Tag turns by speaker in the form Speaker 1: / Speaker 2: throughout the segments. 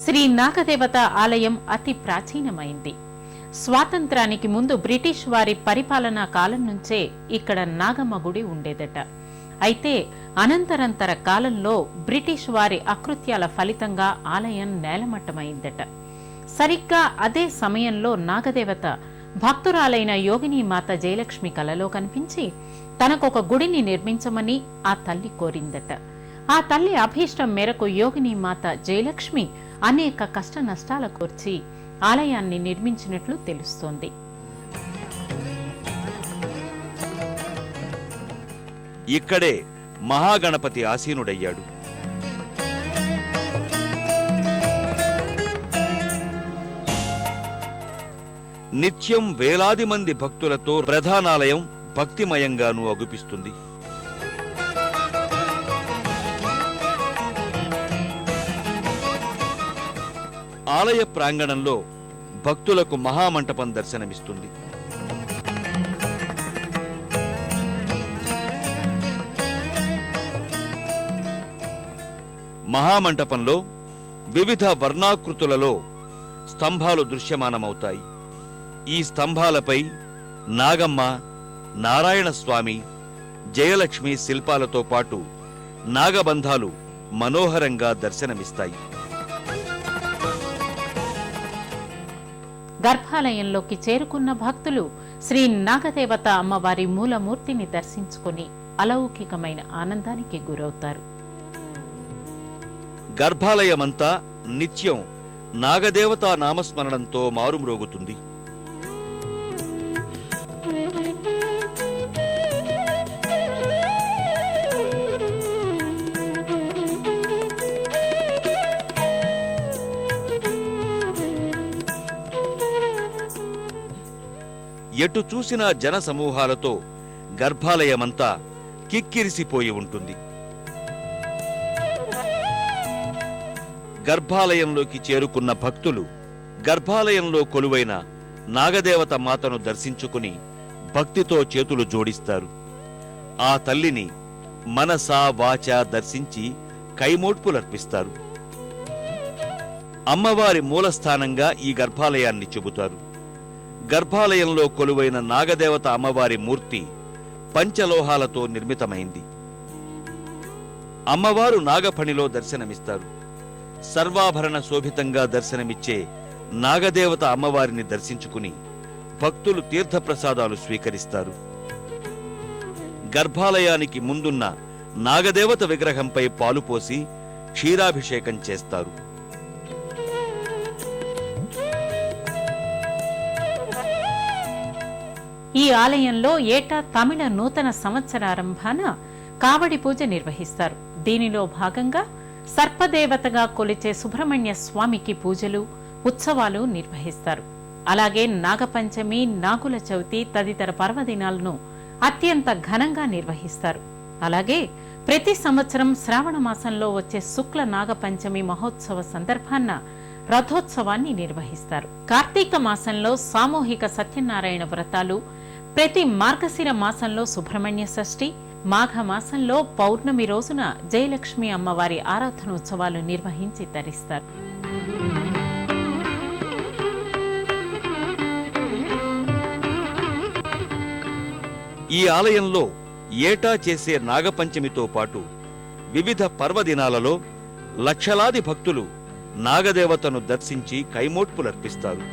Speaker 1: శ్రీ నాగదేవత ఆలయం అతి ప్రాచీనమైంది. స్వాతంత్రానికి ముందు బ్రిటిష్ వారి పరిపాలనా కాలం నుంచే ఇక్కడ నాగమ్మ గుడి ఉండేదట. అయితే అనంతరంతర కాలంలో బ్రిటిష్ వారి అకృత్యాల ఫలితంగా ఆలయం నేలమట్టమైందట. సరిగ్గా అదే సమయంలో నాగదేవత భక్తురాలైన యోగినీమాత జయలక్ష్మి కలలో కనిపించి తనకొక గుడిని నిర్మించమని ఆ తల్లి కోరిందట. ఆ తల్లి అభీష్టం మేరకు యోగినీమాత జయలక్ష్మి అనేక కష్ట నష్టాల కోర్చి ఆలయాన్ని నిర్మించినట్లు తెలుస్తోంది.
Speaker 2: ఇక్కడే మహాగణపతి ఆసీనుడయ్యాడు. నిత్యం వేలాది మంది భక్తులతో ప్రధానాలయం భక్తిమయంగానూ అగుపిస్తుంది. ఆలయ ప్రాంగణంలో భక్తులకు మహామంటపం దర్శనమిస్తుంది. మహామంటపంలో వివిధ వర్ణాకృతులలో స్తంభాలు దృశ్యమానమవుతాయి. ఈ స్తంభాలపై నాగమ్మ, నారాయణస్వామి, జయలక్ష్మి శిల్పాలతో పాటు నాగబంధాలు మనోహరంగా దర్శనమిస్తాయి.
Speaker 1: గర్భాలయంలోకి చేరుకున్న భక్తులు శ్రీ నాగదేవత అమ్మవారి మూలమూర్తిని దర్శించుకుని అలౌకికమైన ఆనందానికి గురవుతారు.
Speaker 2: గర్భాలయమంతా నిత్యం నాగదేవతా నామస్మరణంతో మారుమ్రోగుతుంది. ఎటు చూసినా జన సమూహాలతో గర్భాలయమంతా కిక్కిరిసిపోయి ఉంటుంది. గర్భాలయంలోకి చేరుకున్న భక్తులు గర్భాలయంలో కొలువైన నాగదేవత మాతను దర్శించుకుని భక్తితో చేతులు జోడిస్తారు. ఆ తల్లిని మనసా వాచా దర్శించి కైమోడ్పులర్పిస్తారు. అమ్మవారి మూలస్థానంగా ఈ గర్భాలయాన్ని చెబుతారు. గర్భాలయంలో కొలువైన నాగదేవత అమ్మవారి మూర్తి పంచలోహాలతో నిర్మితమైంది. అమ్మవారు నాగఫణిలో దర్శనమిస్తారు. సర్వాభరణ శోభితంగా దర్శనమిచ్చే నాగదేవత అమ్మవారిని దర్శించుకుని భక్తులు తీర్థప్రసాదాలు స్వీకరిస్తారు. గర్భాలయానికి ముందున్న నాగదేవత విగ్రహంపై పాలు పోసి క్షీరాభిషేకం చేస్తారు.
Speaker 1: ఈ ఆలయంలో ఏటా తమిళ నూతన సంవత్సరారంభాన కావడి పూజ నిర్వహిస్తారు. దీనిలో భాగంగా సర్పదేవతగా కొలిచే సుబ్రహ్మణ్య స్వామికి పూజలు, ఉత్సవాలు నిర్వహిస్తారు. అలాగే నాగపంచమి, నాగుల చవితి తదితర పర్వదినాలను అత్యంత ఘనంగా నిర్వహిస్తారు. అలాగే ప్రతి సంవత్సరం శ్రావణ మాసంలో వచ్చే శుక్ల నాగపంచమి మహోత్సవ సందర్భాన రథోత్సవాన్ని నిర్వహిస్తారు. కార్తీక మాసంలో సామూహిక సత్యనారాయణ వ్రతాలు, ప్రతి మార్గశిర మాసంలో సుబ్రహ్మణ్య షష్ఠి, మాఘ మాసంలో పౌర్ణమి రోజున జయలక్ష్మి అమ్మవారి ఆరాధనోత్సవాలు నిర్వహించి తరిస్తారు.
Speaker 2: ఈ ఆలయంలో ఏటా చేసే నాగపంచమితో పాటు వివిధ పర్వదినాలలో లక్షలాది భక్తులు నాగదేవతను దర్శించి కైమోడ్పులర్పిస్తారు.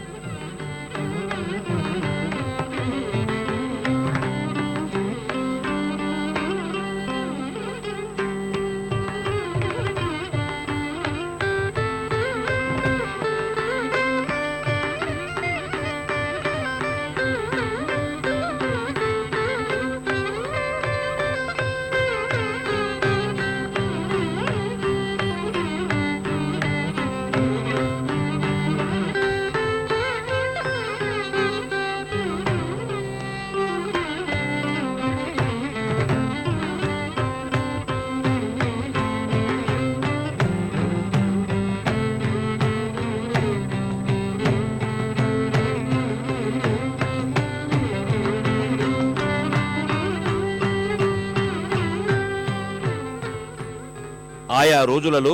Speaker 2: ఆయా రోజులలో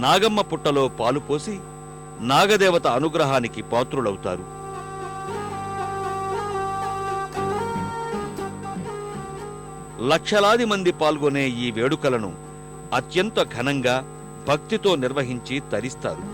Speaker 2: నాగమ్మ పుట్టలో పాలు పోసి నాగదేవత అనుగ్రహానికి పాత్రులవుతారు. లక్షలాది మంది పాల్గొనే ఈ వేడుకలను అత్యంత ఘనంగా భక్తితో నిర్వహించి తరిస్తారు.